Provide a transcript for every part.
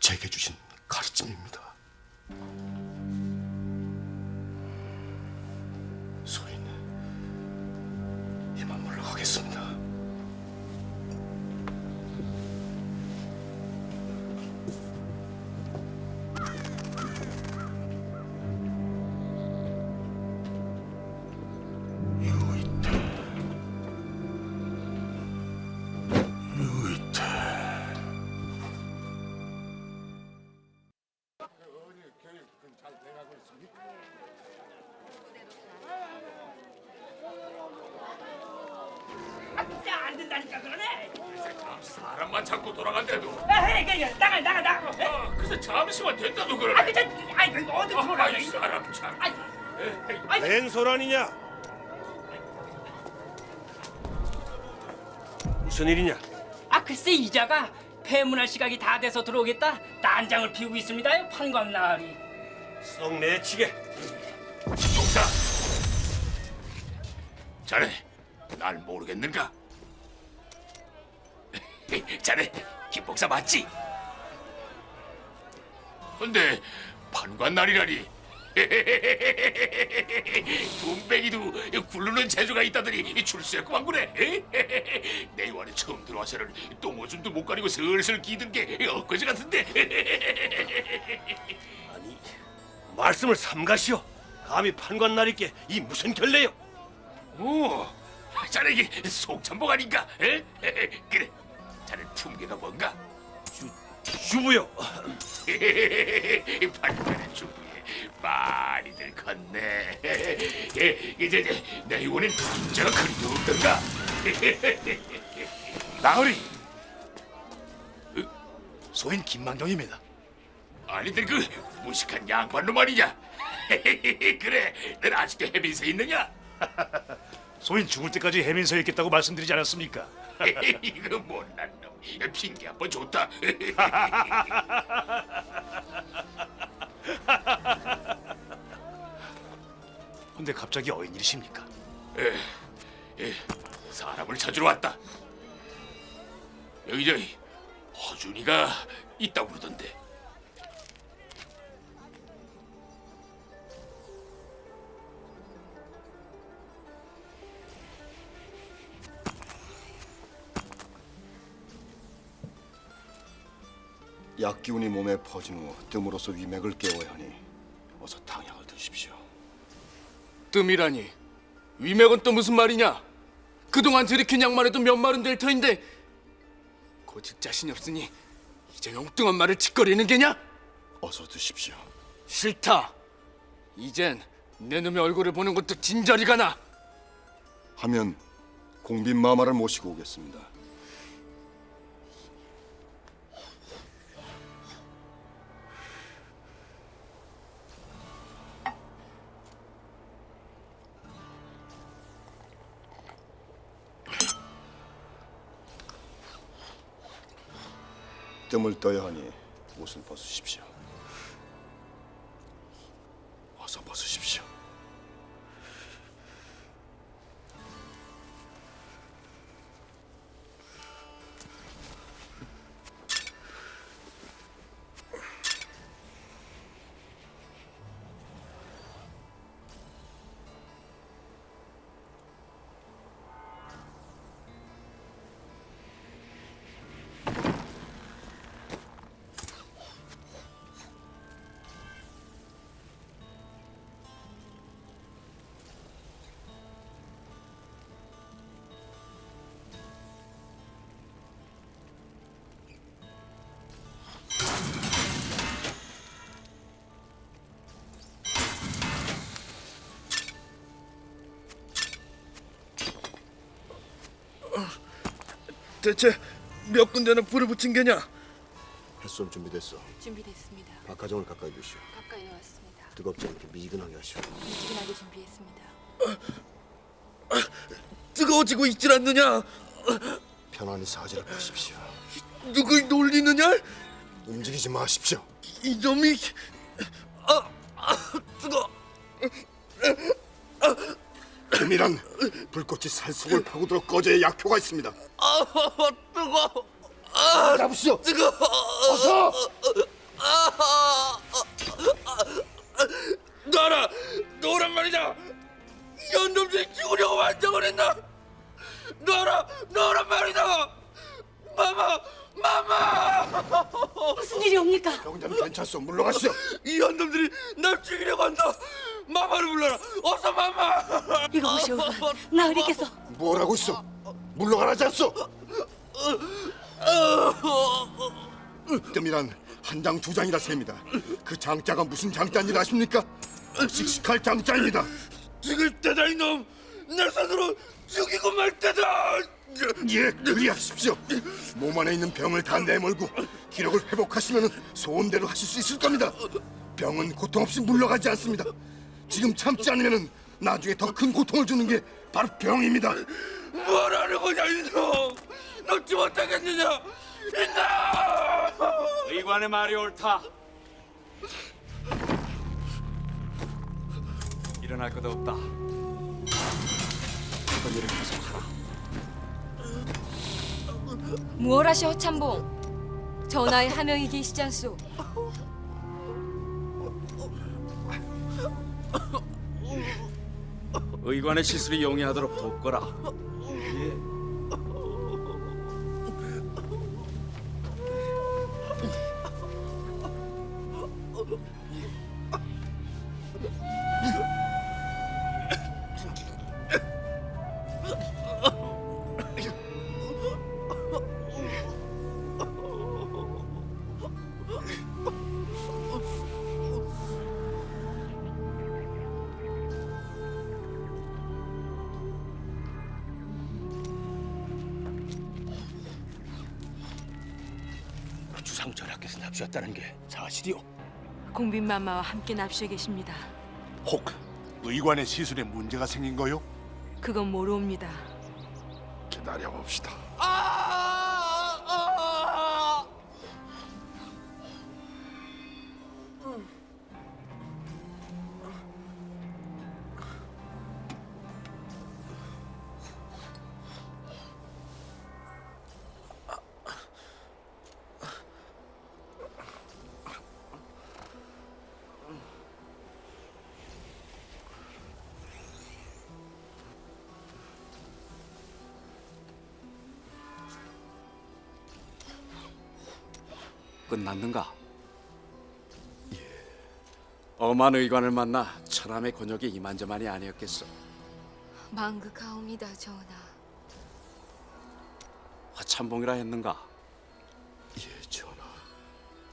제게 주신 가르침입니다. 소인, 이만 물러가겠습니다. 안 된다니까 그러네. 사람만 자꾸 돌아간대도. 나가. 글쎄 잠시만 된다도 그러네. 그거 어디 들어가? 이 사람 참. 웬 소란이냐? 무슨 일이냐? 글쎄 이자가 폐문할 시각이 다 돼서 들어오겠다. 난장을 피우고 있습니다요. 판관나으리. 썩 내치게. 동사. 자네 날 모르겠는가? 자네 김복사 맞지? 근데 판관날이라니. 돈뱅이도 굴르는 재주가 있다더니 출세했구만 그래. 내 요한에 처음 들어와서는 똥오줌도 못 가리고 슬슬 기든 게 엊그제 같은데. 아니, 말씀을 삼가시오. 감히 판관나리께 이 무슨 결례요? 오, 자네 이게 속참복 아닌가? 그래, 자네 품계가 뭔가? 주부요. 판관의 주부에 많이들 컸네. 이제 내 이번엔 진짜가 그리도 없던가? 나으리, 소인 김만경입니다. 아니들 그 무식한 양반놈 아니냐? 그래, 넌 아직도 해빈서 있느냐? 소인 죽을 때까지 해민서에 있겠다고 말씀드리지 않았습니까? 이거 못난 놈, 핑계 한번 줬다. 근데 갑자기 어인일이십니까? 사람을 찾으러 왔다. 여기 저기 허준이가 있다고 그러던데. 약기운이 몸에 퍼진 후 뜸으로써 위맥을 깨워야 하니 어서 탕약을 드십시오. 뜸이라니 위맥은 또 무슨 말이냐? 그동안 들이킨 약만 해도 몇 말은 될 터인데 고칠 자신이 없으니 이제 엉뚱한 말을 짓거리는 게냐? 어서 드십시오. 싫다. 이젠 내 놈의 얼굴을 보는 것도 진저리가 나. 하면 공빈마마를 모시고 오겠습니다. 뜸을 떠야 하니 옷을 벗으십시오. 어서 벗으십시오. 대체 몇 군데나 불을 붙인 게냐? 햇솜 준비됐어. 준비됐습니다. 박가정을 가까이 두시오. 가까이 왔습니다. 뜨겁지 않게 미지근하게 하시오. 미지근하게 준비했습니다. 뜨거워지고 있질 않느냐? 편안히 사지를 펴십시오. 누굴 놀리느냐? 움직이지 마십시오. 이놈이 뜨거. 금이란 불꽃이 살속을 파고들어 꺼져야 약효가 있습니다. 뜨거. 잡으시오. 뜨거. 어서. 무슨 일이옵니까? 병자는 괜찮소. 물러가시오. 이 언놈들이 날 죽이려고 한다. 마마를 불러라. 어서 마마. 이거 보시오. 나으리께서 뭐라고 있어? 물러가라지 않소. 뜸이란 한 장 두 장이라 셉니다. 그 장자가 무슨 장자인지 아십니까? 씩씩할 장자입니다. 죽을 때다 이놈. 내 손으로 죽이고 말 때다. 예, 그리하십시오. 몸 안에 있는 병을 다 내몰고 기력을 회복하시면 소원대로 하실 수 있을 겁니다. 병은 고통 없이 물러가지 않습니다. 지금 참지 않으면 나중에 더 큰 고통을 주는 게 바로 병입니다. 뭐라는 거냐 이놈. 놓지 못하겠느냐 이놈. 의관의 말이 옳다. 일어날 것 없다. 어떤 일을 계속하라. 무얼하시 허참봉? 전하의 하명이 계시지 않소? 의관의 시술이 용이하도록 돕거라. 주상 전하께서 납주했다는 게 사실이오? 공빈마마와 함께 납시해 계십니다. 혹 의관의 시술에 문제가 생긴 거요? 그건 모르옵니다. 기다려 봅시다. 끝났는가? 엄한 의관을 만나 천함의 곤욕이 이만저만이 아니었겠어. 망극하옵니다, 전하. 화참봉이라 했는가? 예, 전하.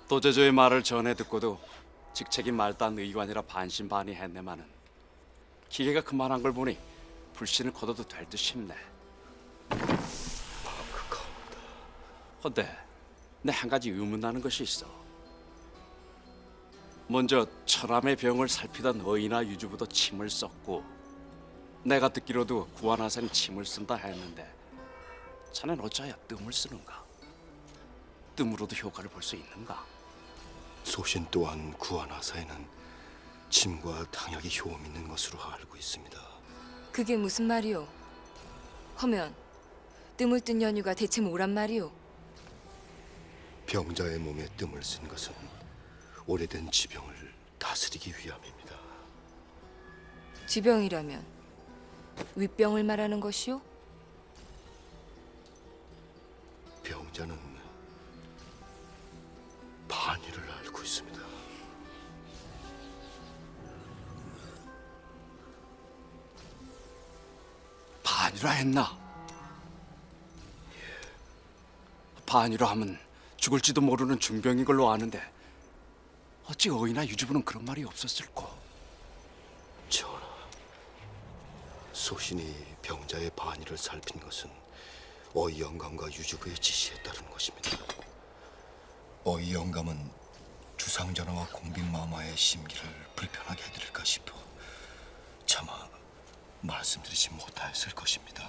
도제조의 말을 전해 듣고도 직책이 말단 의관이라 반신반의했네마는 기계가 그만한 걸 보니 불신을 거둬도 될 듯 싶네. 헌데 내 한 가지 의문나는 것이 있어. 먼저 천암의 병을 살피던 어이나 유주부도 침을 썼고 내가 듣기로도 구안하사는 침을 쓴다 했는데 자넨 어찌하여 뜸을 쓰는가? 뜸으로도 효과를 볼 수 있는가? 소신 또한 구안하사에는 침과 당약이 효험 있는 것으로 알고 있습니다. 그게 무슨 말이오? 허면 뜸을 뜬 연유가 대체 뭐란 말이오? 병자의 몸에 뜸을 쓴 것은 오래된 지병을 다스리기 위함입니다. 지병이라면 윗병을 말하는 것이오? 병자는 반의를 알고 있습니다. 반이라 했나? 반이라 하면 죽을지도 모르는 중병인 걸로 아는데 어찌 어이나 유주부는 그런 말이 없었을꼬? 전하, 소신이 병자의 반의를 살핀 것은 어이 영감과 유주부의 지시에 따른 것입니다. 어이 영감은 주상전하와 공빈마마의 심기를 불편하게 해드릴까 싶어 차마 말씀드리지 못하였을 것입니다.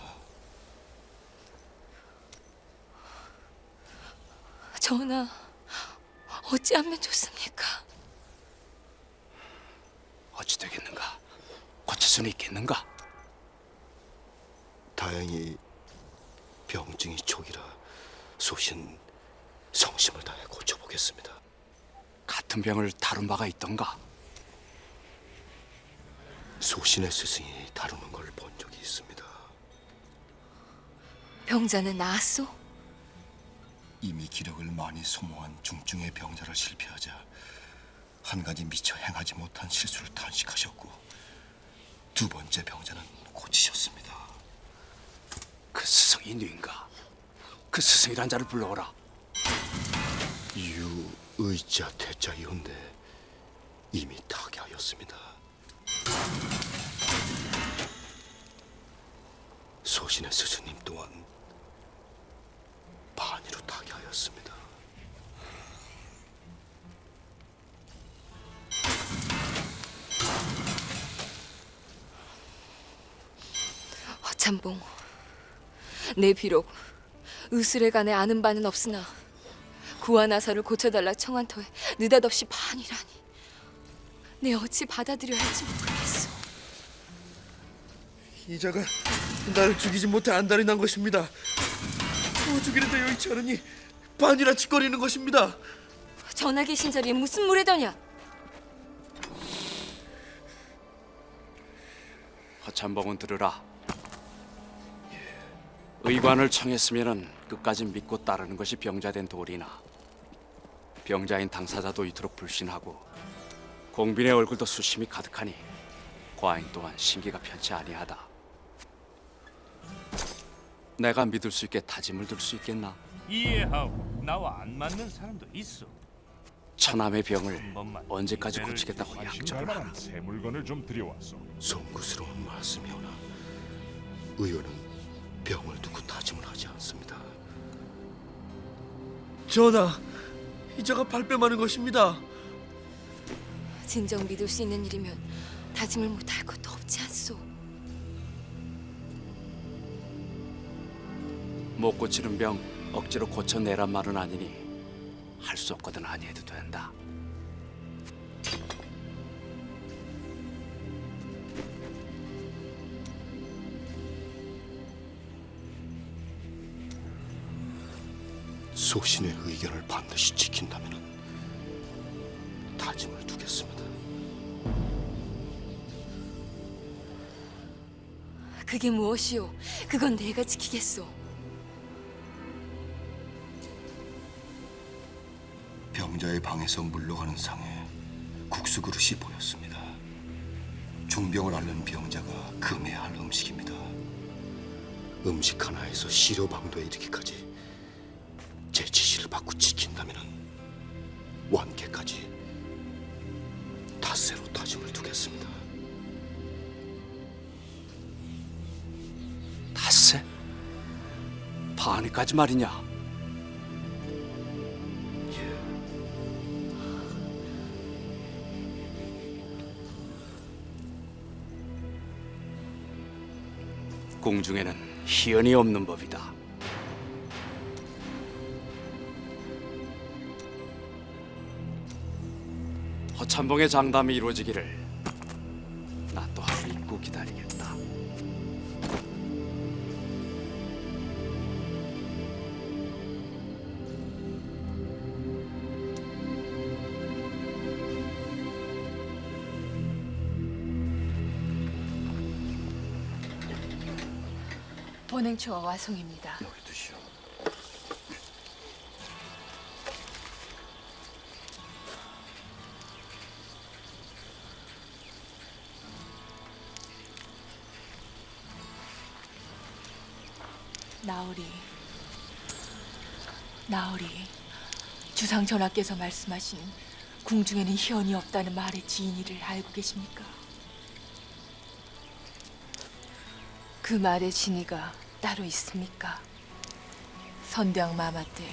전하, 어찌하면 좋습니까? 어찌 되겠는가? 고칠 수는 있겠는가? 다행히 병증이 촉이라 소신 성심을 다해 고쳐보겠습니다. 같은 병을 다룬 바가 있던가? 소신의 스승이 다루는 걸 본 적이 있습니다. 병자는 나았소? 이미 기력을 많이 소모한 중증의 병자를 실패하자 한 가지 미처 행하지 못한 실수를 탄식하셨고 두 번째 병자는 고치셨습니다. 그 스승이 누인가? 그 스승이란 자를 불러오라. 유의자 태자이온데 이미 타계하였습니다. 소신의 스승님 또한 반이로 타계하였습니다. 허참봉, 내 비록 의술에 관해 아는 바는 없으나 구하나사를 고쳐달라 청한 터에 느닷없이 반이라니 내 어찌 받아들여야 할지 모르겠소. 이자가 나를 죽이지 못해 안달이 난 것입니다. 죽이는데 여의치 않으니 반이라 짓거리는 것입니다. 전하 계신 자리에 무슨 무례더냐? 허참봉은 들으라. 의관을 청했으면은 끝까지 믿고 따르는 것이 병자된 도리나 병자인 당사자도 이토록 불신하고 공빈의 얼굴도 수심이 가득하니 과인 또한 심기가 편치 아니하다. 내가 믿을 수 있게 다짐을 들 수 있겠나? 이해하고 나와 안 맞는 사람도 있어. 처남의 병을 언제까지 고치겠다고 할 약조를 하나? 만한 새 물건을 좀 들여왔어. 송구스러운 말씀이오나 의원은 병을 두고 다짐을 하지 않습니다. 전하, 이자가 발뺌하는 것입니다. 진정 믿을 수 있는 일이면 다짐을 못할 것도 없지 않소. 못 고치는 병 억지로 고쳐내란 말은 아니니 할 수 없거든 아니해도 된다. 소신의 의견을 반드시 지킨다면 다짐을 두겠습니다. 그게 무엇이오? 그건 내가 지키겠소. 병자의 방에서 물러가는 상에 국수 그릇이 보였습니다. 중병을 앓는 병자가 금해야 할 음식입니다. 음식 하나에서 시료방도에 이르기까지 제 지시를 받고 지킨다면 완쾌까지 닷새로 다짐을 두겠습니다. 닷새? 반이까지 말이냐? 궁중에는 희연이 없는 법이다. 허참봉의 장담이 이루어지기를 나 또 하루 잊고 기다리겠다. 본행초와 와송입니다. 여기 두시오. 나으리, 주상 전하께서 말씀하신 궁중에는 희연이 없다는 말의 진위를 알고 계십니까? 그 말의 진위가 따로 있습니까? 선대왕 마마 때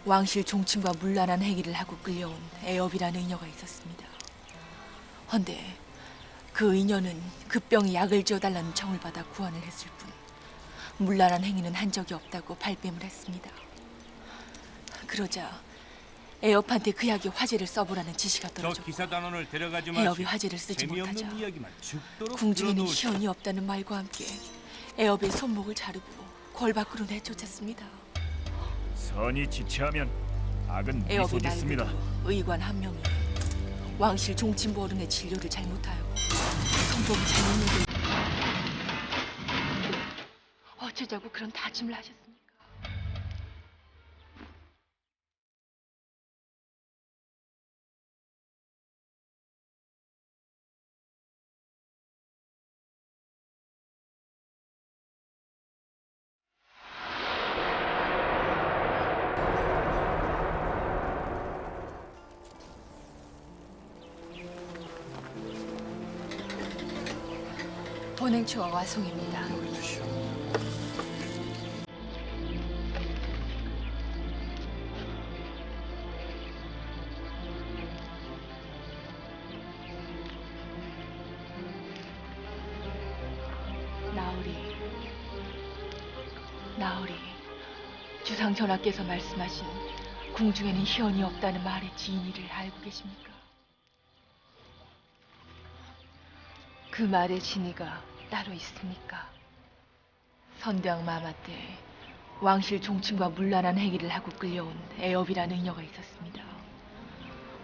왕실 종친과 문란한 행위를 하고 끌려온 애업이라는 의녀가 있었습니다. 헌데 그 의녀는 그 병에 약을 지어달라는 청을 받아 구원을 했을 뿐 문란한 행위는 한 적이 없다고 발뺌을 했습니다. 그러자 애업한테 그 약에 화제를 써보라는 지시가 저 떨어졌고 기사단원을 데려가지 애업이 마시고 화제를 쓰지 못하자 재미없는 이야기만 죽도록 궁중에는 들어놓으시오. 희연이 없다는 말과 함께 애업의 손목을 자르고 궐 밖으로 내쫓았습니다. 선이 지체하면 악은 애업이 미소짓습니다. 날고도 의관 한 명이 왕실 종친부 어른의 진료를 잘못하여 성복이 잘못된 어쩌자고 그런 다짐을 하셨습니까? 혼행초와 와송입니다. 나으리, 주상 전하께서 말씀하신 궁중에는 희연이 없다는 말의 진위를 알고 계십니까? 그 말의 진위가 따로 있습니까? 선대왕 마마 때 왕실 종친과 문란한 행위를 하고 끌려온 애업이라는 의녀가 있었습니다.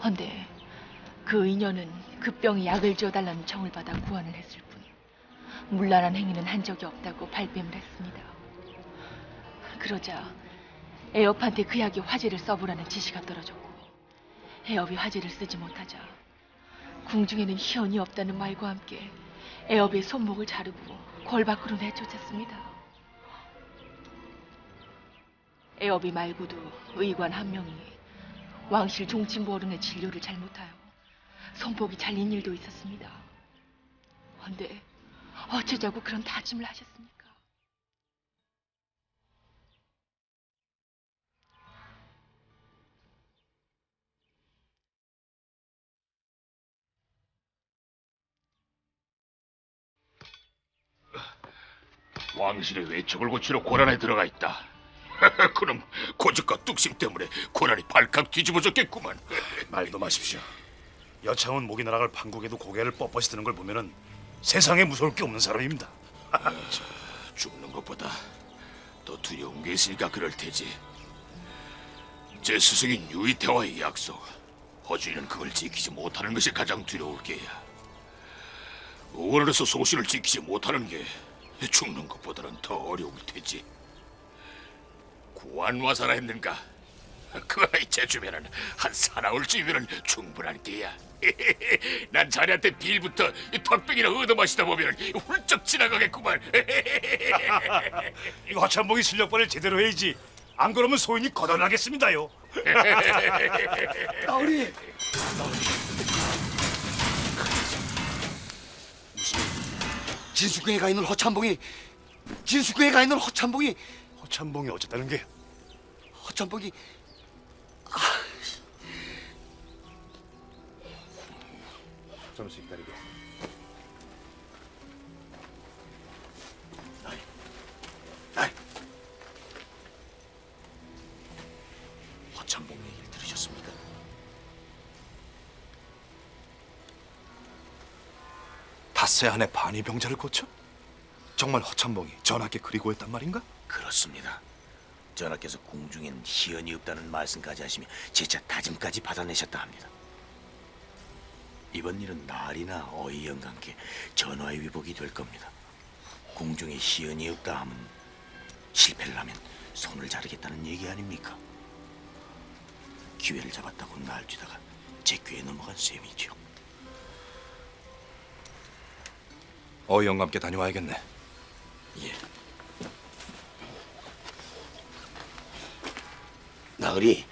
헌데 그 의녀는 그 병에 약을 지어달라는 청을 받아 구원을 했을 뿐 문란한 행위는 한 적이 없다고 발뺌을 했습니다. 그러자 애업한테 그 약에 화제를 써보라는 지시가 떨어졌고 애업이 화제를 쓰지 못하자 궁중에는 희연이 없다는 말과 함께 애업의 손목을 자르고 궐 밖으로 내쫓았습니다. 애업이 말고도 의관 한 명이 왕실 종친부 어른의 진료를 잘못하여 손목이 잘린 일도 있었습니다. 헌데 어쩌자고 그런 다짐을 하셨습니까? 왕실의 외척을 고치러 고란에 들어가 있다. 그럼 고집과 뚝심 때문에 고란이 발칵 뒤집어졌겠구만. 말도 마십시오. 여창은 목이 날아갈 판국에도 고개를 뻣뻣이 드는 걸 보면은 세상에 무서울 게 없는 사람입니다. 죽는 것보다 더 두려운 게 있으니까 그럴 테지. 제 스승인 유이태와의 약속, 허준이는 그걸 지키지 못하는 것이 가장 두려울 게야. 의원으로서 소신을 지키지 못하는 게 죽는 것보다는 더 어려울 테지. 구한와사라 했는가? 그 아이 제 주변은 한 사나울 쯤이면 충분한 게야. 난 자네한테 빌부터 턱병이나 얻어마시다 보면 훌쩍 지나가겠구만. 이 화참봉이 실력발을 제대로 해야지. 안 그러면 소인이 거덜나겠습니다요. 나으리! 진숙궁에 가 있는 허참봉이 허참봉이 어쨌다는 게? 허참봉이 잠시 기다리게. 허참봉 얘기를 들으셨습니까? 닷새 안에 반이병자를 고쳐? 정말 허참봉이 전하께 그리고 했단 말인가? 그렇습니다. 전하께서 궁중엔 희연이 없다는 말씀까지 하시며 제차 다짐까지 받아내셨다 합니다. 이번 일은 날이나 어이 영감께 전화의 위복이 될 겁니다. 궁중에 희연이 없다 하면 실패를 하면 손을 자르겠다는 얘기 아닙니까? 기회를 잡았다고 날뛰다가 제 귀에 넘어간 셈이죠. 어이 영감께 다녀와야겠네. 예. 나으리,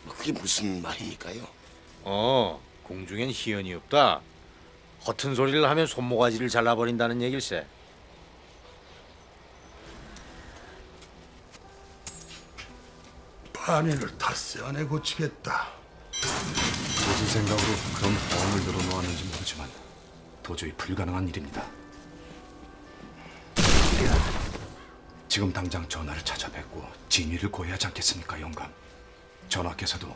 그게 무슨 말입니까요? 공중엔 희연이 없다. 허튼 소리를 하면 손모가지를 잘라버린다는 얘길세. 반인을 닷새 안에 고치겠다. 무슨 생각으로 그런 허언을 늘어놓았는지 모르지만 도저히 불가능한 일입니다. 지금 당장 전하를 찾아뵙고 진위를 고해야 하지 않겠습니까, 영감? 전하께서도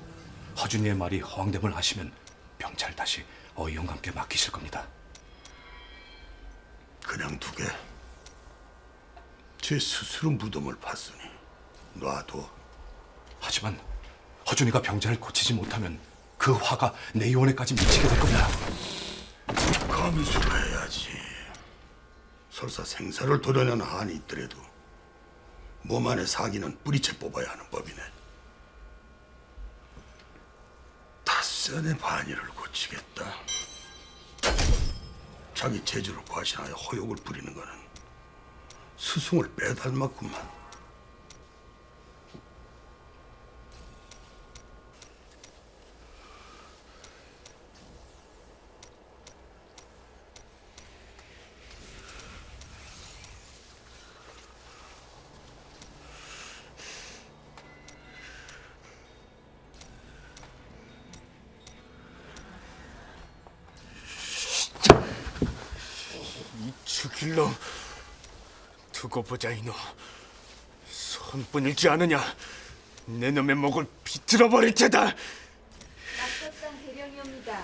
허준이의 말이 허황됨을 하시면 병차를 다시 어이 영감께 맡기실 겁니다. 그냥 두게. 제 스스로 무덤을 팠으니 놔둬. 하지만 허준이가 병자를 고치지 못하면 그 화가 내 요원에까지 미치게 될 겁니다. 감수를 해야지. 설사 생사를 도려내는 한이 있더라도 몸 안에 사기는 뿌리채 뽑아야 하는 법이네. 닷새 안에 반일을 고치겠다. 자기 재주를 과신하여 허욕을 부리는 거는 스승을 빼닮았구만. 일로 두고 보자 이놈. 손뿐이지 않으냐? 내 놈의 목을 비틀어 버릴 테다. 낙서상 대령이옵니다.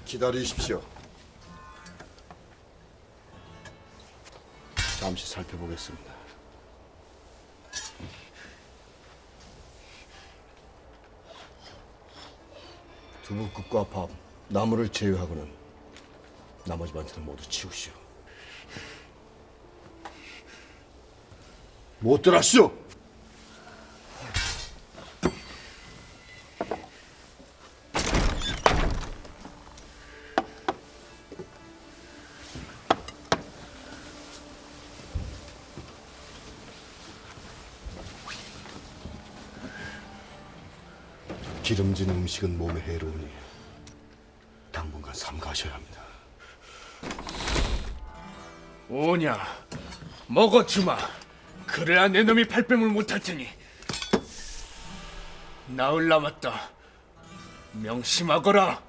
기다리십시오. 잠시 살펴보겠습니다. 두부국과 밥, 나물을 제외하고는 나머지 반찬은 모두 치우시오. 못들 하시오. 기름진 음식은 몸에 해로우니 당분간 삼가하셔야 합니다. 오냐, 먹어주마. 그래야 내 놈이 발뺌을 못할 테니. 나흘 남았다. 명심하거라.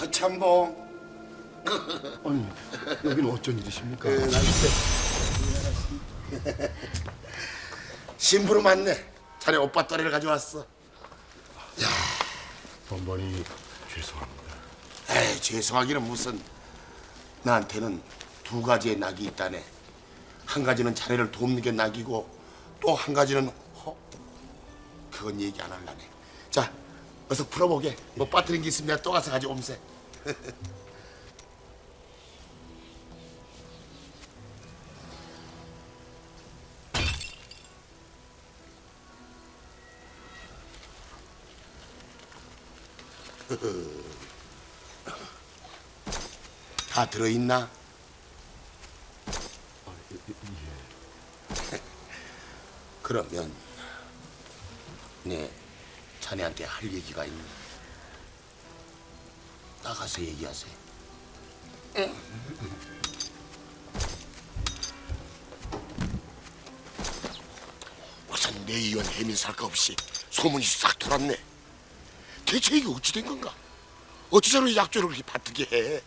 허참봉. 아니, 여기는 어쩐 일이십니까? 심부름 왔네. 자네 오빠 또래를 가져왔어. 번번이 죄송합니다. 에이, 죄송하기는 무슨. 나한테는 두 가지의 낙이 있다네. 한 가지는 자네를 돕는 게 낙이고 또 한 가지는 그건 얘기 안 할라네. 자, 어서 풀어보게. 뭐 빠뜨린 게 있으면 내가 또 가서 가져옴세. 다 들어있나? 그러면 네 자네한테 할 얘기가 있네. 나가서 얘기하세요. 우선 내 의원 해민살까 없이 소문이 싹 돌았네. 대체 이게 어찌 된 건가? 어찌 저런 약조를 그렇게 바트게 해?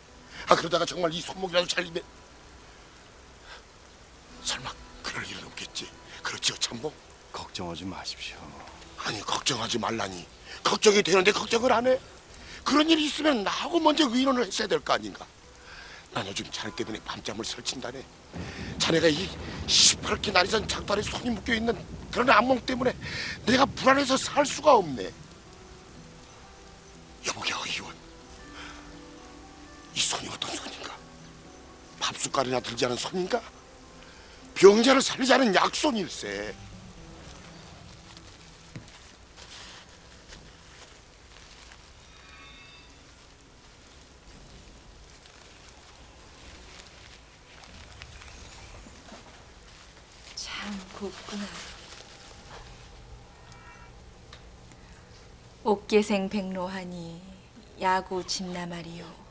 아, 그러다가 정말 이 손목이라도 잘리면 설마 그럴 일은 없겠지? 그렇지요, 참봉? 걱정하지 마십시오. 아니, 걱정하지 말라니. 걱정이 되는데 걱정을 안 해? 그런 일이 있으면 나하고 먼저 의논을 했어야 될 거 아닌가? 난 요즘 자네 때문에 밤잠을 설친다네. 자네가 이 시퍼렇게 날이 전 작다리에 손이 묶여있는 그런 악몽 때문에 내가 불안해서 살 수가 없네. 여보게, 의원. 이 손이 어떤 손인가? 밥숟갈이나 들지 않은 손인가? 병자를 살리지 않은 약손일세. 참 곱구나. 옥계생 백로하니 야구 진나말이요.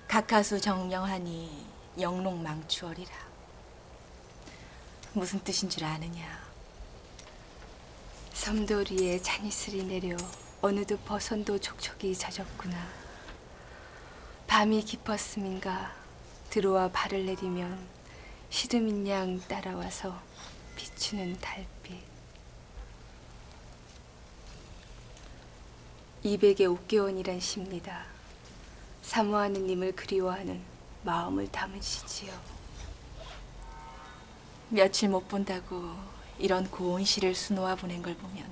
각하수 정령하니 영롱 망추어리라. 무슨 뜻인 줄 아느냐? 섬도리에 잔이슬이 내려 어느덧 버선도 촉촉이 젖었구나. 밤이 깊었음인가 들어와 발을 내리면 시드민 양 따라와서 비추는 달빛. 200의 옥계원이란 시입니다. 사모하는 님을 그리워하는 마음을 담은 시지요. 며칠 못 본다고 이런 고운 시를 수놓아 보낸 걸 보면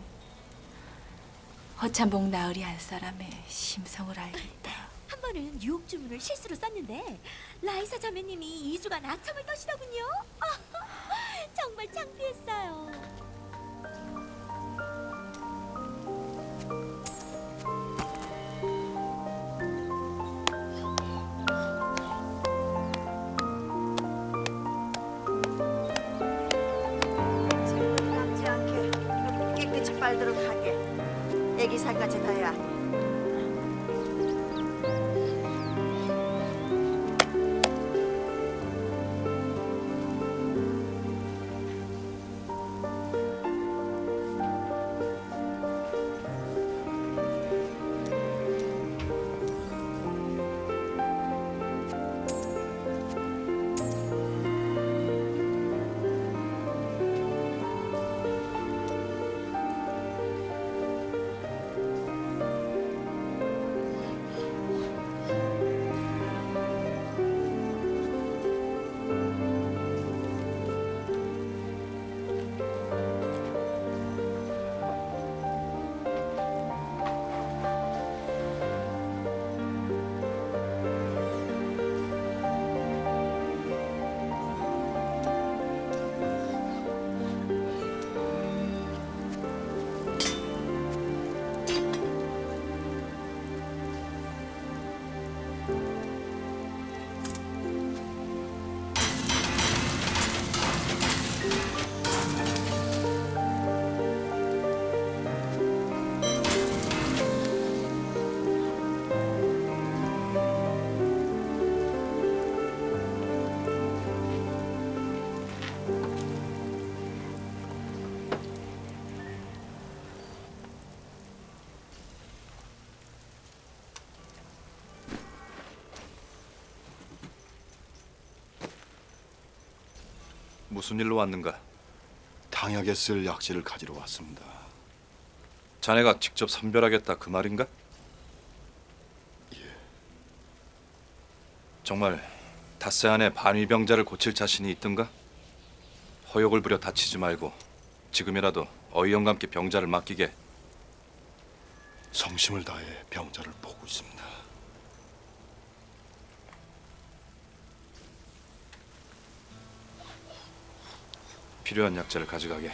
허참봉 나으리 한 사람의 심성을 알겠다. 한 번은 유혹 주문을 실수로 썼는데 라이사 자매님이 2주간 아첨을 떠시더군요. 정말 창피했어요. 남지 않게 깨끗이 빨도록 하게. 애기 살까지 다야. 무슨 일로 왔는가? 당약에 쓸 약재를 가지러 왔습니다. 자네가 직접 선별하겠다 그 말인가? 정말 닷새 안에 반위병자를 고칠 자신이 있던가? 허욕을 부려 다치지 말고 지금이라도 어이 영감께 병자를 맡기게. 성심을 다해 병자를 보고 있습니다. 필요한 약재를 가져가게.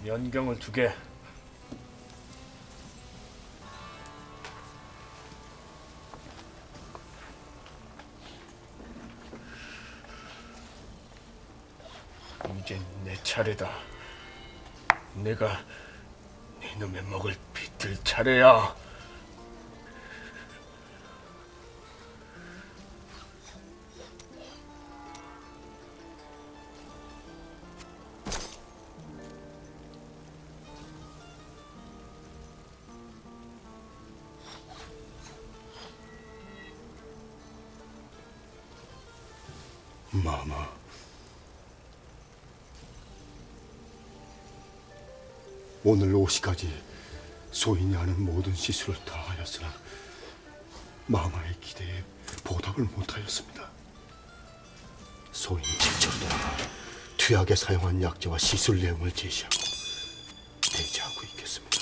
연경을 2개. 이제 내 차례다. 내가 네 놈의 먹을 빗을 차례야. 마마. 오늘 오시까지 소인이 하는 모든 시술을 다 하였으나 마마의 기대에 보답을 못하였습니다. 소인이 집처로 돌아가 투약에 사용한 약재와 시술 내용을 제시하고 대지하고 있겠습니다.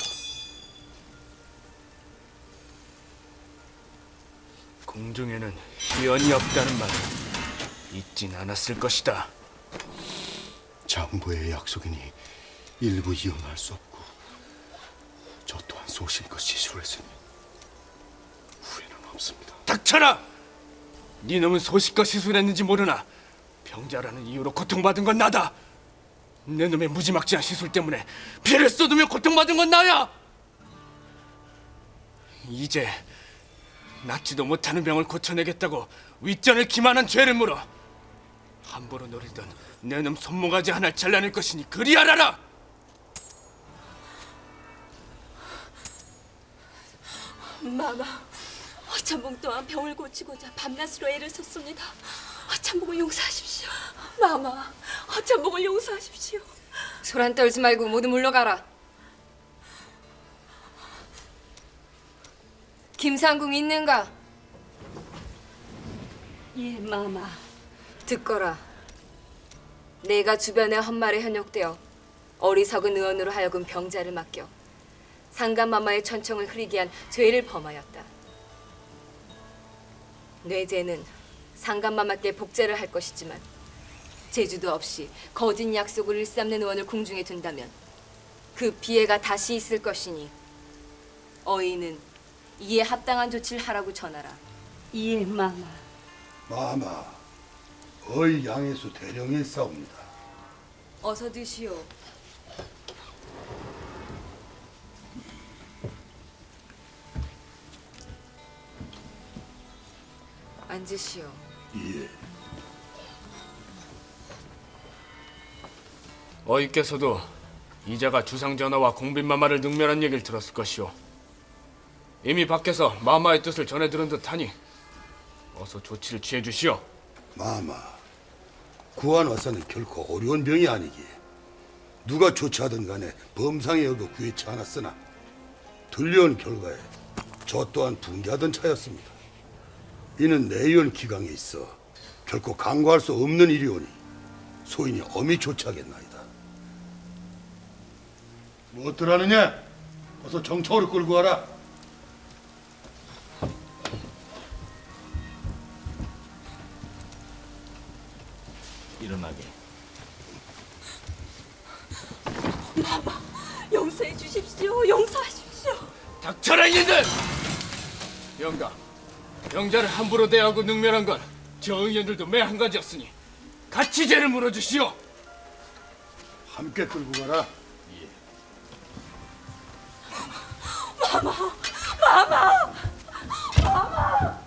궁중에는 희연이 없다는 말을 잊진 않았을 것이다. 장부의 약속이니 일부 이혼할 수 없고 저 또한 소신껏 시술했으니 후회는 없습니다. 닥쳐라! 네 놈은 소식껏 시술했는지 모르나 병자라는 이유로 고통받은 건 나다. 내 놈의 무지막지한 시술 때문에 피를 쏟으며 고통받은 건 나야. 이제 낫지도 못하는 병을 고쳐내겠다고 윗전을 기만한 죄를 물어 함부로 노리던 내 놈 손모가지 하나를 잘라낼 것이니 그리 알아라. 마마, 참봉 동안 병을 고치고자 밤낮으로 애를 썼습니다. 참봉을 용서하십시오. 마마, 참봉을 용서하십시오. 소란 떨지 말고 모두 물러가라. 김상궁 있는가? 예, 마마. 듣거라. 내가 주변의 헛말에 현혹되어 어리석은 의원으로 하여금 병자를 맡겨 상감마마의 천청을 흐리게 한 죄를 범하였다. 뇌제는 상감마마께 복제를 할 것이지만 제주도 없이 거짓 약속을 일삼는 의원을 궁중에 둔다면 그 피해가 다시 있을 것이니 어이는 이에 합당한 조치를 하라고 전하라. 예, 마마. 마마, 어이 양해수 대령이 싸웁니다. 어서 드시오. 앉으시오. 예. 어이께서도 이자가 주상전하와 공빈마마를 능멸한 얘기를 들었을 것이오. 이미 밖에서 마마의 뜻을 전해 들은 듯하니 어서 조치를 취해 주시오. 마마, 구한화사는 결코 어려운 병이 아니기에 누가 조치하든 간에 범상의 여도 구해치 않았으나 들려온 결과에 저 또한 붕괴하던 차였습니다. 이는 내연 기강에 있어 결코 강구할 수 없는 일이오니 소인이 엄히 조치하겠나이다. 무엇들 하느냐? 어서 정청으로 끌고 와라. 일어나게. 마마, 용서해 주십시오. 용서하십시오. 닥쳐라 이년들! 영감, 병자를 함부로 대하고 능멸한 건 저 의원들도 매 한 가지였으니 같이 죄를 물어주시오. 함께 끌고 가라. 마마, 마마, 마마.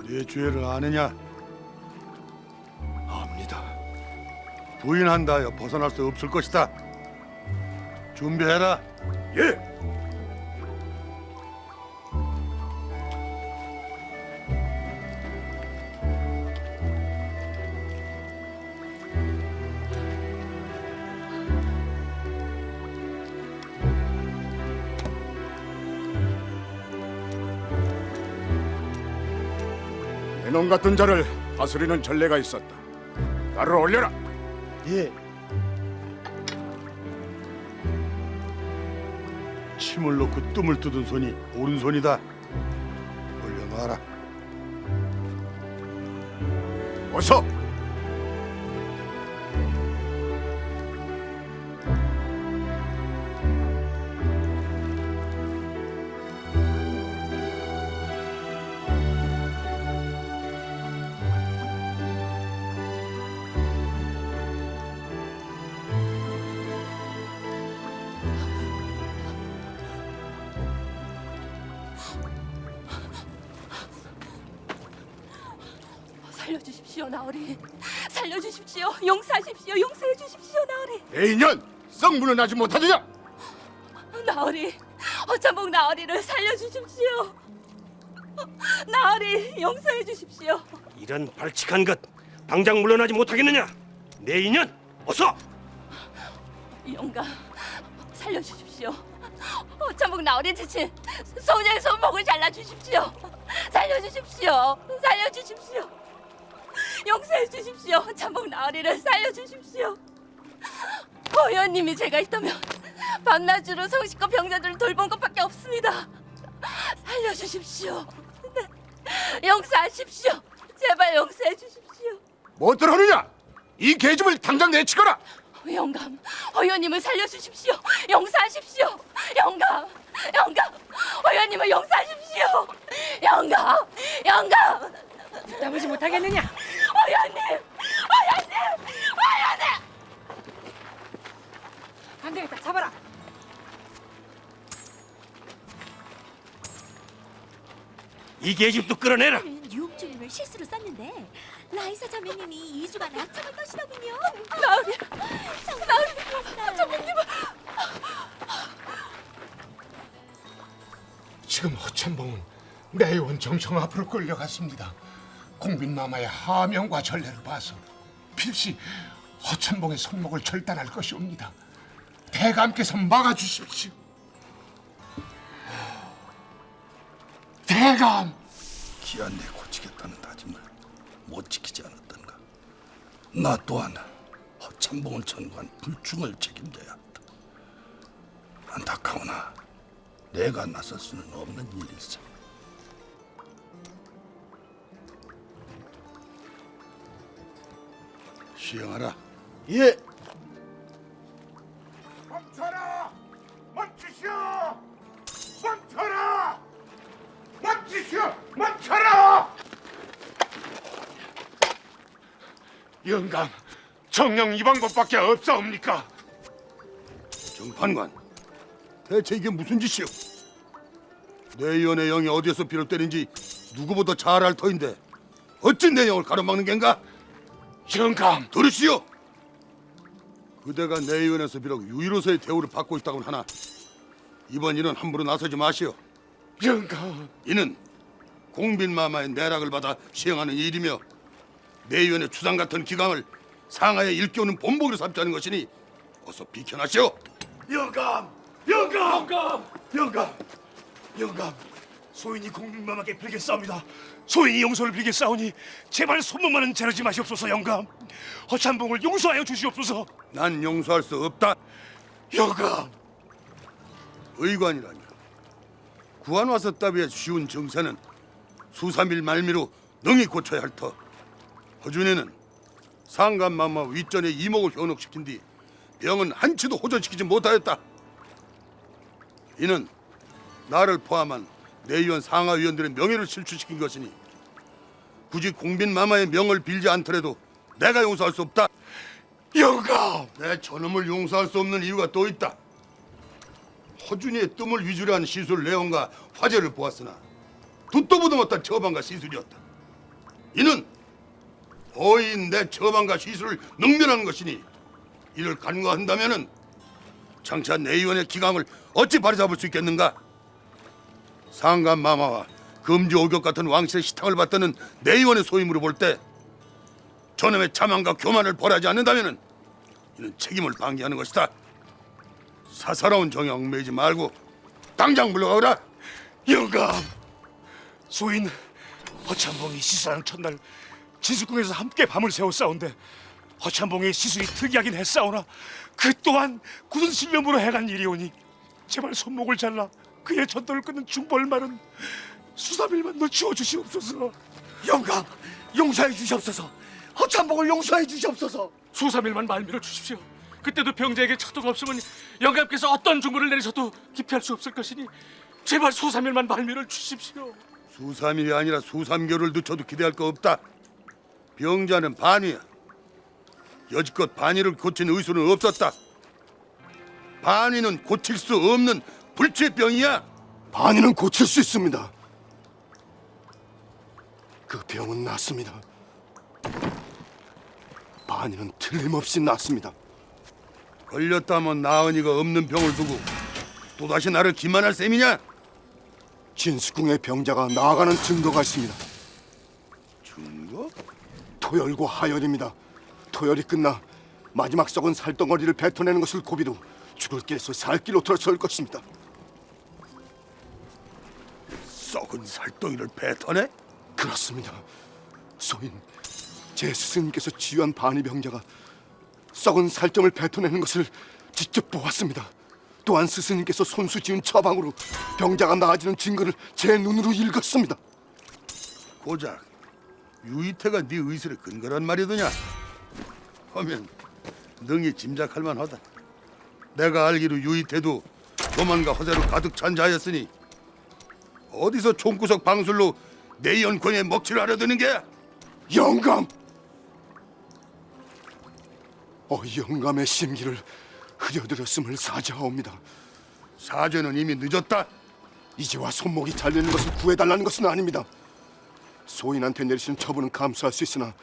내 죄를 아느냐? 압니다. 부인한다 하여 벗어날 수 없을 것이다. 준비해라. 예. 내놈 같은 자를 다스리는 전례가 있었다. 나를 올려라. 예. 침을 놓고 뜸을 뜯은 손이 오른손이다. 올려놔라. 어서. 살려주십시오, 나으리. 살려주십시오. 용서하십시오. 용서해 주십시오, 나으리. 애인년 썩문은 하지 못하느냐? 나으리, 허천봉 나으리를 살려주십시오. 나으리, 용서해 주십시오. 이런 발칙한 것 당장 물러나지 못하겠느냐? 내 인연 어서! 영감, 살려주십시오. 허천봉 나으리 지친 소녀의 손목을 잘라주십시오. 살려주십시오. 살려주십시오. 용서해 주십시오. 허천봉 나으리를 살려주십시오. 의원님이 제가 있다면 밤낮으로 성식과 병자들을 돌본 것밖에 없습니다. 살려주십시오. 네. 용서하십시오. 제발 용서해 주십시오. 못 들어오느냐? 이 계집을 당장 내치거라. 영감, 의원님을 살려주십시오. 용서하십시오. 영감, 영감, 의원님을 용서하십시오. 영감, 영감. 담으지 못하겠느냐? 의원님, 의원님, 의원님. 안 되겠다, 잡아라. 이 계집도 끌어내라. 유혹주님을 실수로 썼는데 라이사 자매님이 2주간 낙첨을 떠시더군요. 나으리, 정말 나으리, 착했어요. 자매님은 지금 허천봉은 내의원 정청 앞으로 끌려갔습니다. 공빈마마의 하명과 전례를 봐서 필시 허천봉의 손목을 절단할 것이옵니다. 대감께서 막아주십시오. 대감! 기한 내 고치겠다는 다짐을 못 지키지 않았던가. 나 또한 허천봉을 천구한 불충을 책임져야 한다. 안타까우나 내가 나설 수는 없는 일일세. 시행하라. 예. 멈춰라! 멈추시오! 멈춰라! 멈추시오! 멈춰라! 영감, 정령 이 방법밖에 없사옵니까? 정판관, 대체 이게 무슨 짓이오? 내 연의 영이 어디에서 비롯되는지 누구보다 잘 알 터인데 어찌 내 영을 가로막는 겐가? 영감, 들으시오. 그대가 내 의원에서 비록 유일로서의 대우를 받고 있다곤 하나 이번 일은 함부로 나서지 마시오. 영감, 이는 공빈마마의 내락을 받아 시행하는 일이며 내 의원의 추상 같은 기강을 상하에 일깨우는 본보기로 삼지 않은 것이니 어서 비켜나시오. 영감! 영감! 영감! 영감! 소인이 공빈마마께 빌겠사옵니다. 소인이 용서를 빌겠사오니 제발 손목만은 자르지 마시옵소서. 영감, 허찬봉을 용서하여 주시옵소서. 난 용서할 수 없다. 영감! 의관이라니 구한 와서 따위에 쉬운 정세는 수삼일 말미로 능히 고쳐야 할 터. 허준이는 상감마마 윗전에 이목을 현혹시킨 뒤 병은 한치도 호전시키지 못하였다. 이는 나를 포함한 내의원 상하위원들의 명예를 실추시킨 것이니 굳이 공빈마마의 명을 빌지 않더라도 내가 용서할 수 없다. 영감! 내 저놈을 용서할 수 없는 이유가 또 있다. 허준이의 뜸을 위주로 한 시술 내용과 화제를 보았으나 듣도 보도 못한 처방과 시술이었다. 이는 어인 내 처방과 시술을 능멸하는 것이니 이를 간과한다면은 장차 내 의원의 기강을 어찌 바로잡을 수 있겠는가? 상감마마와 금지 오격 같은 왕실의 시탕을 받드는 내 의원의 소임으로 볼 때 저놈의 자만과 교만을 벌하지 않는다면은 이는 책임을 방기하는 것이다. 사사로운 정에 얽매이지 말고 당장 물러가거라. 영감! 소인 허찬봉이 시술하는 첫날 진술궁에서 함께 밤을 새웠사온데 허찬봉의 시술이 특이하긴 했사오나 그 또한 굳은 신념으로 해간 일이오니 제발 손목을 잘라 그의 전도를 끊는 중벌말은 수사일만 놓치어 주시옵소서. 영감, 용서해 주시옵소서. 허찬봉을 용서해 주시옵소서. 수삼일만 말미를 주십시오. 그때도 병자에게 차도가 없으면 영감께서 어떤 중벌을 내리셔도 기피할 수 없을 것이니 제발 수삼일만 말미를 주십시오. 수삼일이 아니라 수삼개월을 늦춰도 기대할 거 없다. 병자는 반위야. 여지껏 반위를 고친 의술은 없었다. 반위는 고칠 수 없는 불치병이야. 반위는 고칠 수 있습니다. 그 병은 낫습니다. 반이는 틀림없이 낫습니다. 걸렸다면 나은이가 없는 병을 두고 또다시 나를 기만할 셈이냐? 진수궁의 병자가 나아가는 증거가 있습니다. 증거? 토열과 하열입니다. 토열이 끝나 마지막 썩은 살덩어리를 뱉어내는 것을 고비로 죽을 길에서 살 길로 돌아설 것입니다. 썩은 살덩이를 뱉어내? 그렇습니다. 소인 제 스승님께서 치유한 반이 병자가 썩은 살점을 뱉어내는 것을 직접 보았습니다. 또한 스승님께서 손수 지은 처방으로 병자가 나아지는 증거를 제 눈으로 읽었습니다. 고작 유이태가 네 의술의 근거란 말이더냐? 하면 능히 짐작할 만하다. 내가 알기로 유이태도 교만과 허세로 가득 찬 자였으니 어디서 총구석 방술로 내 연권에 먹칠을 하려 드는 게? 영감! 영감의 심기를 흐려드렸음을 사죄하옵니다. 사죄는 이미 늦었다. 이제와 손목이 잘리는 것을 구해달라는 것은 아닙니다. 소인한테 내리시는 처분은 감수할 수 있으나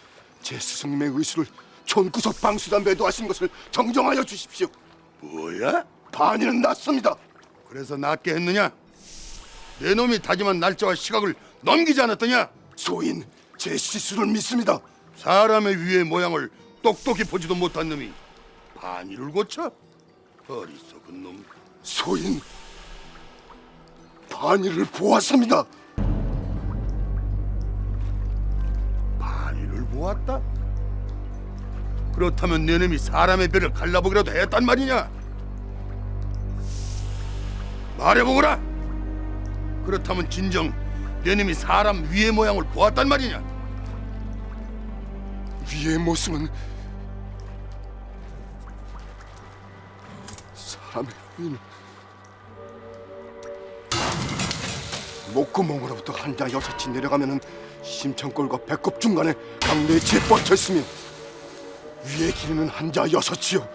제 스승님의 의술을 촌구석 방수단 매도하신 것을 정정하여 주십시오. 뭐야? 반이는 낫습니다. 그래서 낫게 했느냐? 내 놈이 다짐한 날짜와 시각을 넘기지 않았더냐? 소인, 제 시술을 믿습니다. 사람의 위의 모양을 똑똑히 보지도 못한 놈이 반이를 고쳐? 어리석은 놈. 소인, 반이를 보았습니다. 반이를 보았다? 그렇다면 내 놈이 사람의 배를 갈라보기라도 했단 말이냐? 말해보거라. 그렇다면 진정 내 놈이 사람 위의 모양을 보았단 말이냐? 위의 모습은 사람의 위는 목구멍으로부터 한자 여섯이 내려가면은 심천골과 배꼽 중간에 강내치에 뻗쳐 있으며 위의 길이는 한자 여섯이요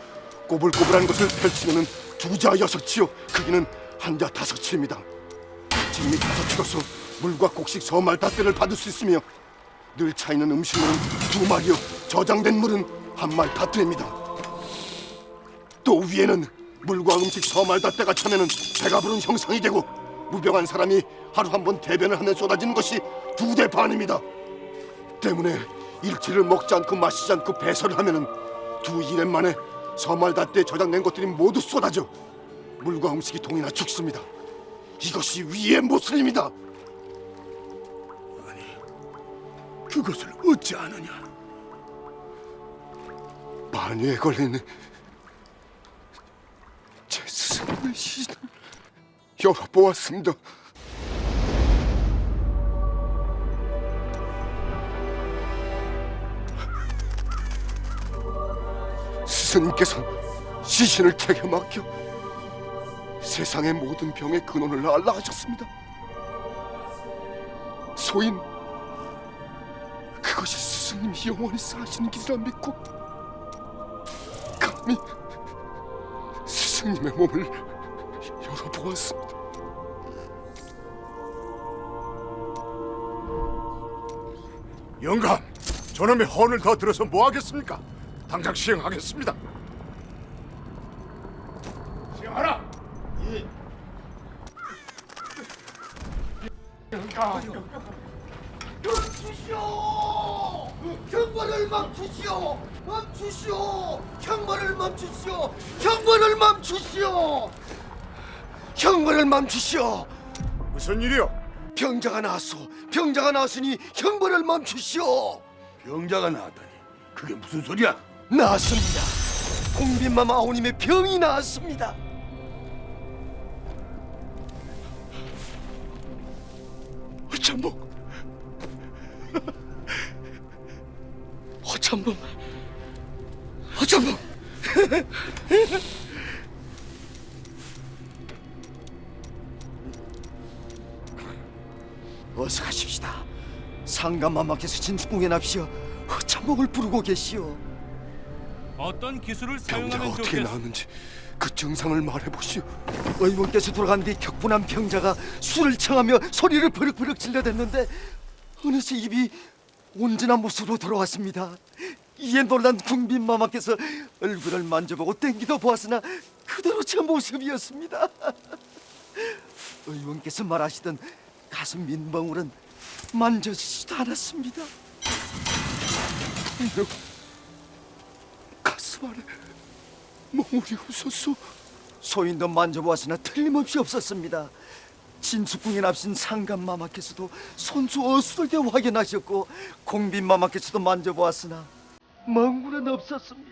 꼬불꼬불한 것을 펼치면은 두자 여섯이요 크기는 한자 다섯입니다. 지금이 다섯이로서 물과 곡식 서말 닷대를 받을 수 있으며 늘 차이는 음식물은 두 마리요 저장된 물은 한 말 다트입니다. 또 위에는 물과 음식 서말 닷대가 차면은 배가 부른 형상이 되고 무병한 사람이 하루 한 번 대변을 하면 쏟아지는 것이 2대 반입니다. 때문에 일치를 먹지 않고 마시지 않고 배설을 하면은 2일에 만에 서말 닷대에 저장된 것들이 모두 쏟아져 물과 음식이 동이나 죽습니다. 이것이 위의 모습입니다. 그것을 어찌 아느냐? 반위에 걸린 제 스승님의 시신을 열어보았습니다. 스승님께서 시신을 제게 맡겨 세상의 모든 병의 근원을 알라 하셨습니다. 소인 그것이 스승님이 영원히 사시는 길이라 믿고 감히 스승님의 몸을 열어보았습니다. 영감, 저놈의 헌을 더 들어서 뭐 하겠습니까? 당장 시행하겠습니다. 시행하라. 예. 멈추시오! 형벌을 멈추시오! 멈추시오! 형벌을 멈추시오! 형벌을 멈추시오! 형벌을 멈추시오! 무슨 일이요? 병자가 나왔소. 병자가 나왔으니 형벌을 멈추시오. 병자가 나왔다니 그게 무슨 소리야? 나왔습니다. 공빈마마 아우님의 병이 나왔습니다. 허참봉, 허참봉, 허참봉. 어서 가십시다. 상감마마께서 진숙궁에 납시어 허참봉을 부르고 계시오. 어떤 기술을 병자가 사용하면 어떻게 좋겠... 나왔는지 그 증상을 말해보시오. 의문께서 돌아간 뒤 격분한 병자가 술을 청하며 소리를 버럭버럭 질러댔는데 어느새 입이 온전한 모습으로 돌아왔습니다. 이에 놀란 궁빈마마께서 얼굴을 만져보고 땡기도 보았으나 그대로 제 모습이었습니다. 의원께서 말하시던 가슴 민방울은 만져지지도 않았습니다. 이런 가슴 안에 몽울이 없었소. 소인도 만져보았으나 틀림없이 없었습니다. 진숙궁에 납신 상감마마께서도 손수 어수를 때 확인하셨고 공빈마마께서도 만져보았으나 몽울은 없었습니다.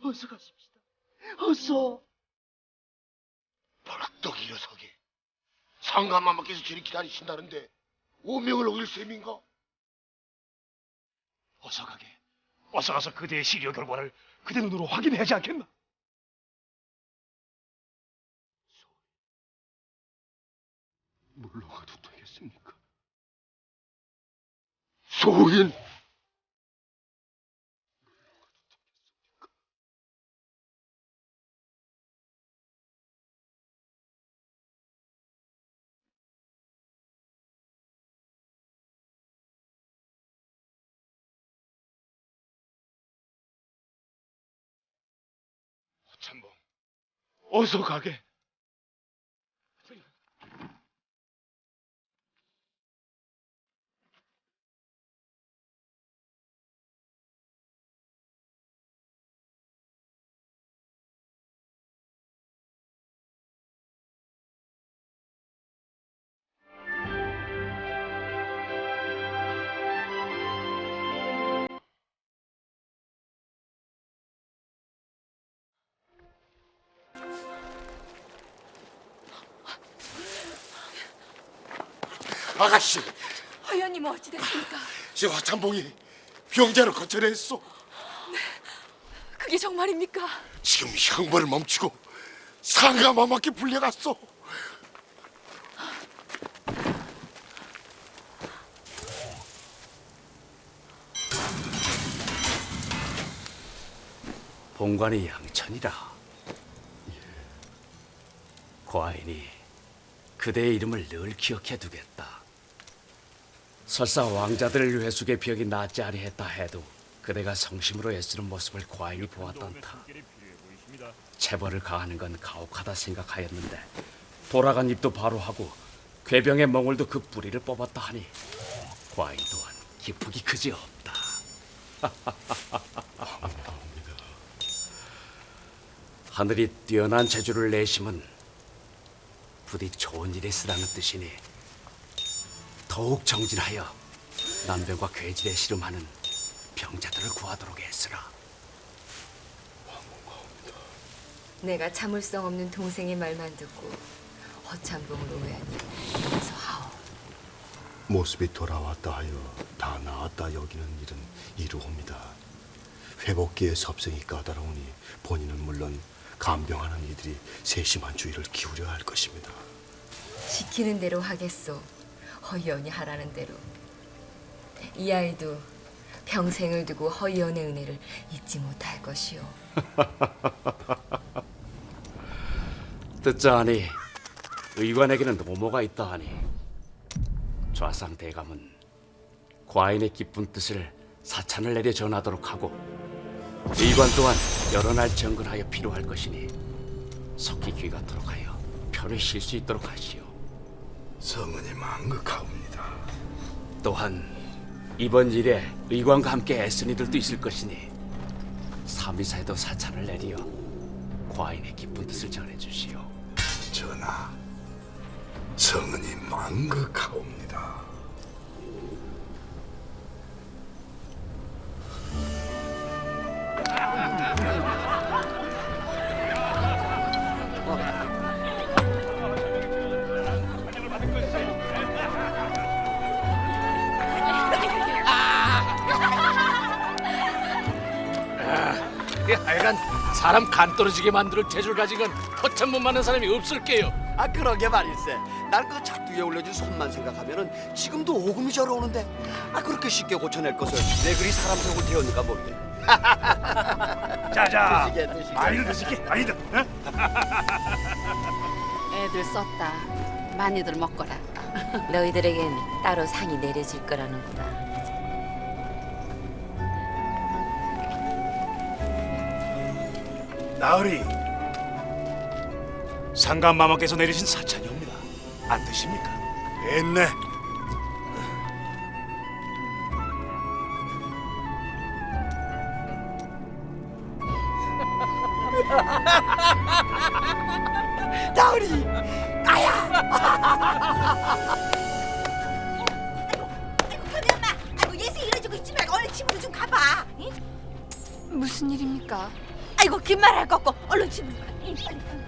어서 가십시다. 어서. 벌떡 일어서게. 상감마마께서 저리 기다리신다는데 오명을 어길 셈인가? 어서 가게. 어서 가서 그대의 시료 결과를 그대 눈으로 확인해야지 않겠나? 물러가도 되겠습니까? 소인. 참봉, 어서 가게. 아가씨, 허연님 어찌 됐습니까? 저 화참봉이 병자를 거절했소. 그게 정말입니까? 지금 형벌을 멈추고 상감마마께 불려갔소. 본관이 양천이라. 과인이 그대의 이름을 늘 기억해 두겠다. 설사 왕자들을 회숙의 벽이 낫지 아니했다 해도 그대가 성심으로 애쓰는 모습을 과인이 보았단다. 체벌을 가하는 건 가혹하다 생각하였는데 돌아간 입도 바로 하고 궤병의 몽울도 그 뿌리를 뽑았다 하니 과인 또한 기폭이 그지 없다. 하늘이 뛰어난 재주를 내심은 부디 좋은 일에 쓰라는 뜻이니 더욱 정진하여 난병과 괴질에 씨름하는 병자들을 구하도록 애쓰라. 내가 참을성 없는 동생의 말만 듣고 허참봉으로 외하니 여기서 하오. 모습이 돌아왔다 하여 다 나았다 여기는 일은 이루옵니다. 회복기의 섭생이 까다로우니 본인은 물론 간병하는 이들이 세심한 주의를 기울여야 할 것입니다. 시키는 대로 하겠소. 허이언이 하라는 대로. 이 아이도 평생을 두고 허이언의 은혜를 잊지 못할 것이오. 듣자하니 의관에게는 노모가 있다 하니 좌상 대감은 과인의 기쁜 뜻을 사찬을 내려 전하도록 하고 의관 또한 여러 날 정근하여 필요할 것이니 석기 귀가토록 하여 편히 쉴 수 있도록 하시오. 성은이 망극하옵니다. 또한 이번 일에 의관과 함께 애쓴 이들도 있을 것이니 삼위사에도 사찬을 내리어 과인의 기쁜 뜻을 전해주시오. 전하, 성은이 망극하옵니다. 하여간 사람 간 떨어지게 만들 재주를 가진 건 허참 못 많은 사람이 없을게요. 아 그러게 말일세. 난 그 작두에 올려준 손만 생각하면은 지금도 오금이 저러오는데 아 그렇게 쉽게 고쳐낼 것을 내 그리 사람 속을 태웠는가 모르겠네. 자자, 드시게. 많이들 드시게, 많이들. 애들 썼다. 많이들 먹거라. 너희들에겐 따로 상이 내려질 거라는구나. 나으리, 상감마마께서 내리신 사찬이 옵니다. 안 드십니까? 됐네. 나으리, 아야. 가면 엄마, 아이고 예수 이러지고 있지 말고 얼른 집으로 좀 가봐. 응? 무슨 일입니까? 아이고 긴 말 할 거 없고 얼른 집으로 가.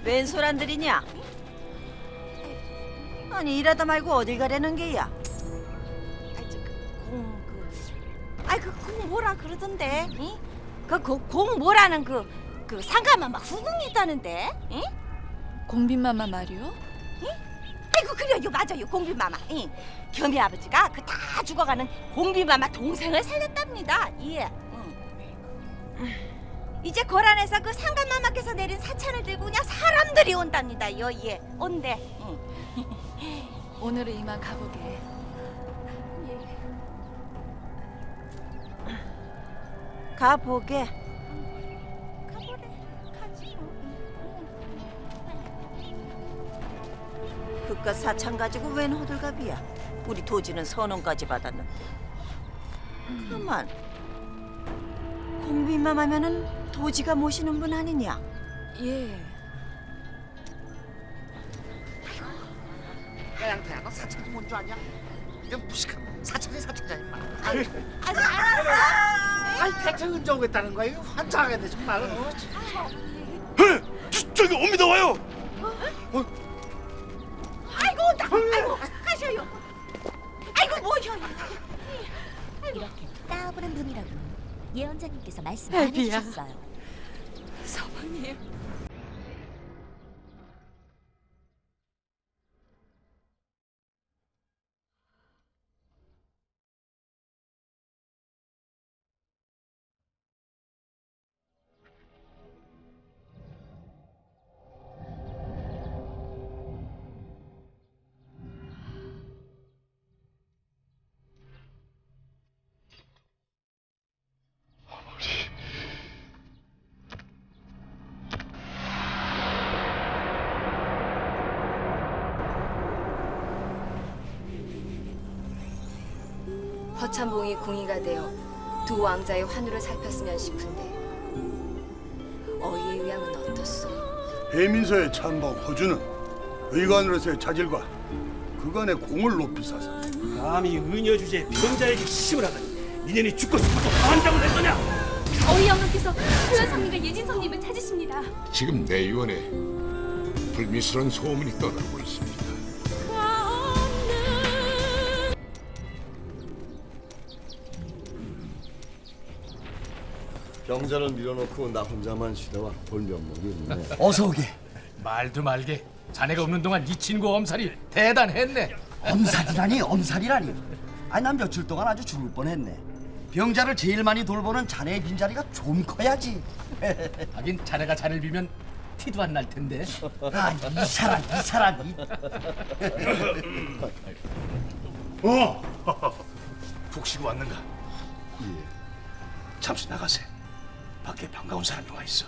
웬 소란들이냐? 아니 이러다 말고 어딜 가려는 게야? 공 뭐라 그러던데? 응? 공 뭐라는 그 상가만 막 후궁했다는데? 응? 공빈마마 말이요? 응? 아이고 그래요 맞아요 공빈마마. 응. 겸이 아버지가 그 다 죽어가는 공빈마마 동생을 살렸답니다. 예. 이제 고란에서 그 상간마마께서 내린 사찬을 들고 그냥 사람들이 온답니다요. 예, 온대. 오늘은 이만 가보게. 가보게. 가보래, 가지 뭐. 그깟 사찬 가지고 웬 호들갑이야? 우리 도지는 선언까지 받았는데. 가만. 공빈마마면은 도지가 모시는 분 아니냐? 예. 야양태야, 너 사천이 뭔 줄 아냐? 이건 무식한 사천이야 임마. 아직 알았어? 아이 대체 언제 오겠다는 거야? 이거 환장하겠네 정말. 저기 옵니다 와요. 아이고 온다. 아이고 가셔요. 아이고 뭐요? 이렇게 따분한 분이라고 예언자님께서 말씀 안 애비야. 해주셨어요. 서방님. 허참봉이 궁이가 되어 두 왕자의 환우를 살폈으면 싶은데 어이의 의향은 어떻소? 해민서의 참봉 허주는 의관으로서의 자질과 그간의 공을 높이 사서 감히 의녀 주제에 병자에게 시심을 하다니 인연이 죽고 싶어서 환장을 했더냐? 어이 영감께서 소연성님과 예진성님을 찾으십니다. 지금 내위원에 불미스러운 소문이 떠나고 있습니다. 병자를 밀어놓고 나 혼자만 쉬다와 볼 면목이 있네. 어서 오게. 말도 말게. 자네가 없는 동안 네 친구 엄살이 대단했네. 엄살이라니 엄살이라니. 아니 난 며칠 동안 아주 죽을 뻔했네. 병자를 제일 많이 돌보는 자네의 빈자리가 좀 커야지. 하긴 자네가 자네를 빌면 티도 안 날 텐데. 아, 이 사람이. 푹 쉬고 왔는가? 예. 잠시 나가세. 밖에 반가운 사람이 와 있어.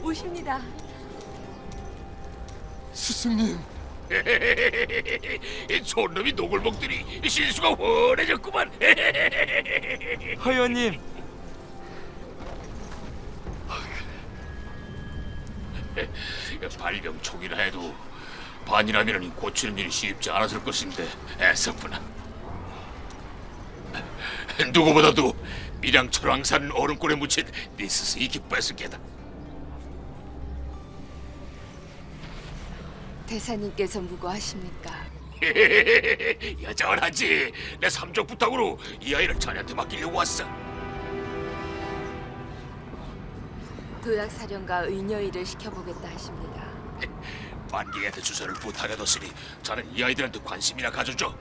오십니다. 스승님. 촌놈이 녹을 먹더니 실수가 훤해졌구만. 허연님. 발병 초기라 해도 반이라면 고치는 일이 쉽지 않았을 것인데 애썼구나. 누구보다도 밀양 철왕산 얼음골에 묻힌 네 스승이 기뻐했을 게다. 대사님께서 무고하십니까? 여전하지. 내 삼족 부탁으로 이 아이를 자네한테 맡기려고 왔어. 도약사령과 의녀일을 시켜보겠다 하십니다. 만기한테 주소를 부탁해뒀으니 자넨 이 아이들한테 관심이나 가져줘.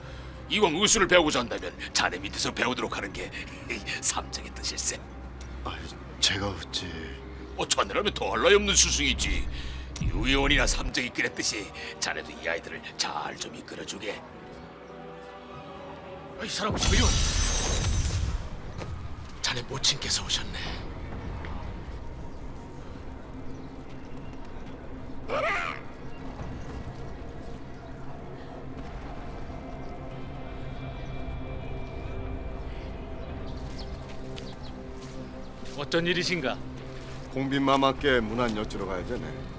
이왕 의술을 배우고자 한다면 자네 밑에서 배우도록 하는 게 삼족의 뜻일세. 제가 어찌... 자네라면 더할 나위 없는 스승이지. 유의원이나 삼족이 그랬듯이 자네도 이 아이들을 잘 좀 이끌어주게. 이 사람은 유의원. 자네 모친께서 오셨네. 어쩐 일이신가? 공빈마마께 문안 여쭈러 가야 되네.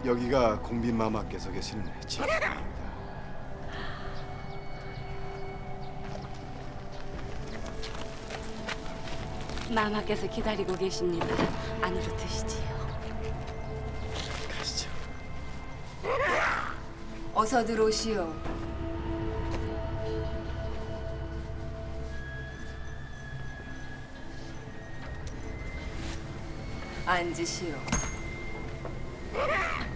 여기가 공빈마마께서 계시는 집입니다. 마마께서 기다리고 계십니다. 안으로 드시지요. 가시죠. 어서 들어오시오. 앉으시오.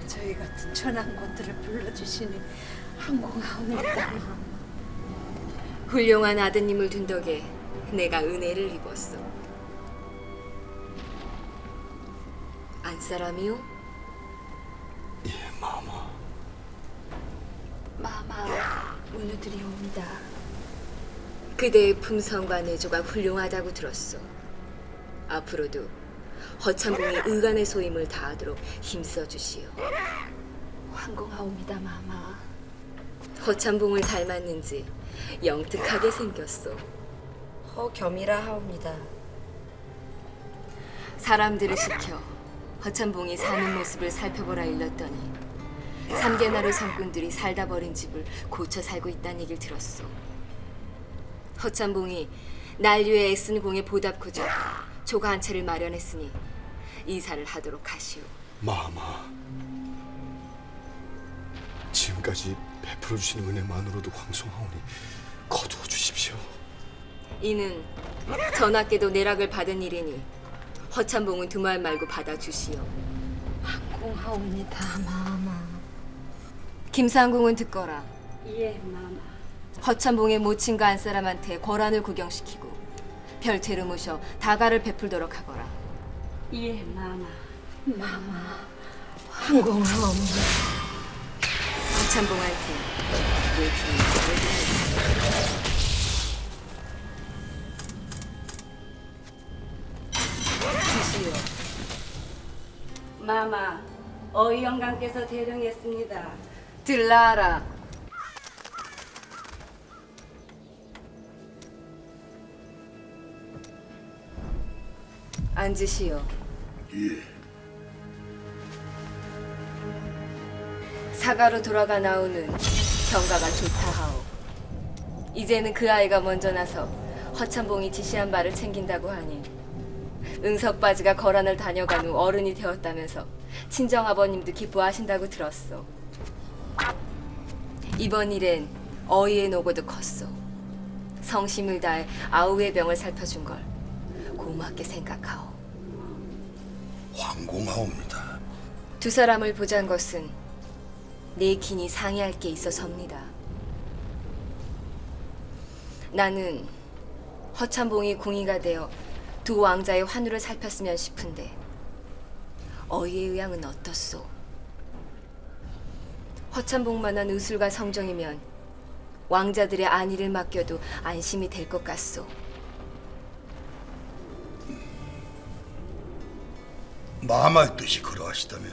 저희 같은 천한 것들을 불러주시니 항공하옵니다. 훌륭한 아드님을 둔 덕에 내가 은혜를 입었소. 안사람이오? 예, 마마. 마마, 문우드리옵니다. 그대의 품성과 내조가 훌륭하다고 들었소. 앞으로도 허참봉이 의간의 소임을 다하도록 힘써 주시오. 황공하옵니다, 마마. 허참봉을 닮았는지 영특하게 생겼소. 허겸이라 하옵니다. 사람들을 시켜 허참봉이 사는 모습을 살펴보라 일렀더니 삼계나루 성꾼들이 살다 버린 집을 고쳐 살고 있다는 얘기를 들었소. 허참봉이 날 위해 애쓴 공에 보답고자 조가 한 채를 마련했으니 이사를 하도록 하시오. 마마. 지금까지 베풀어 주신 은혜만으로도 황송하오니 거두어 주십시오. 이는 전하께도 내락을 받은 일이니 허참봉은 두말 말고 받아주시오. 항공하옵니다, 마마. 김상궁은 듣거라. 예, 마마. 허참봉의 모친과 안사람한테 고란을 구경시키고 별채로 모셔 다가를 베풀도록 하거라. 예, 마마. 마마, 항공하옵니다. 허참봉한테 내 비밀을 드렸어. 주시오. 마마, 어이 영감께서 대령했습니다. 들라라. 앉으시오. 예. 사가로 돌아가 나오는 경가가 좋다 하오. 이제는 그 아이가 먼저 나서 허참봉이 지시한 바를 챙긴다고 하니 응석바지가 거란을 다녀간 후 어른이 되었다면서 친정아버님도 기뻐하신다고 들었소. 이번 일엔 어이의 노고도 컸소. 성심을 다해 아우의 병을 살펴준 걸 고맙게 생각하오. 황공하옵니다. 두 사람을 보잔 것은 내 긴히 상의할 게 있어서입니다. 나는 허참봉이 궁이가 되어 두 왕자의 환우를 살폈으면 싶은데 어이의 의향은 어떻소? 허참봉만한 의술과 성정이면 왕자들의 안위를 맡겨도 안심이 될 것 같소. 마마의 뜻이 그러하시다면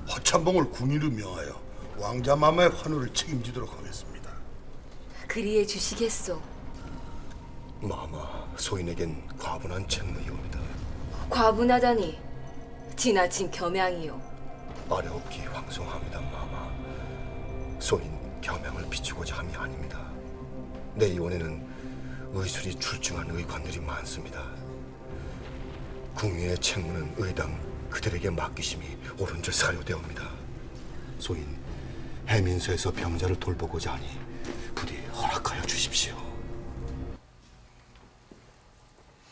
허참봉을 궁위로 명하여 왕자 마마의 환호를 책임지도록 하겠습니다. 그리해 주시겠소? 마마, 소인에겐 과분한 책무이옵니다. 과분하다니 지나친 겸양이요. 어려옵기 황송합니다, 마마. 소인 겸양을 비추고자 함이 아닙니다. 내 이원에는 의술이 출중한 의관들이 많습니다. 궁위의 책무는 의당 그들에게 맡기심이 옳은 줄 사료되옵니다. 소인 해민서에서 병자를 돌보고자 하니 부디 허락하여 주십시오.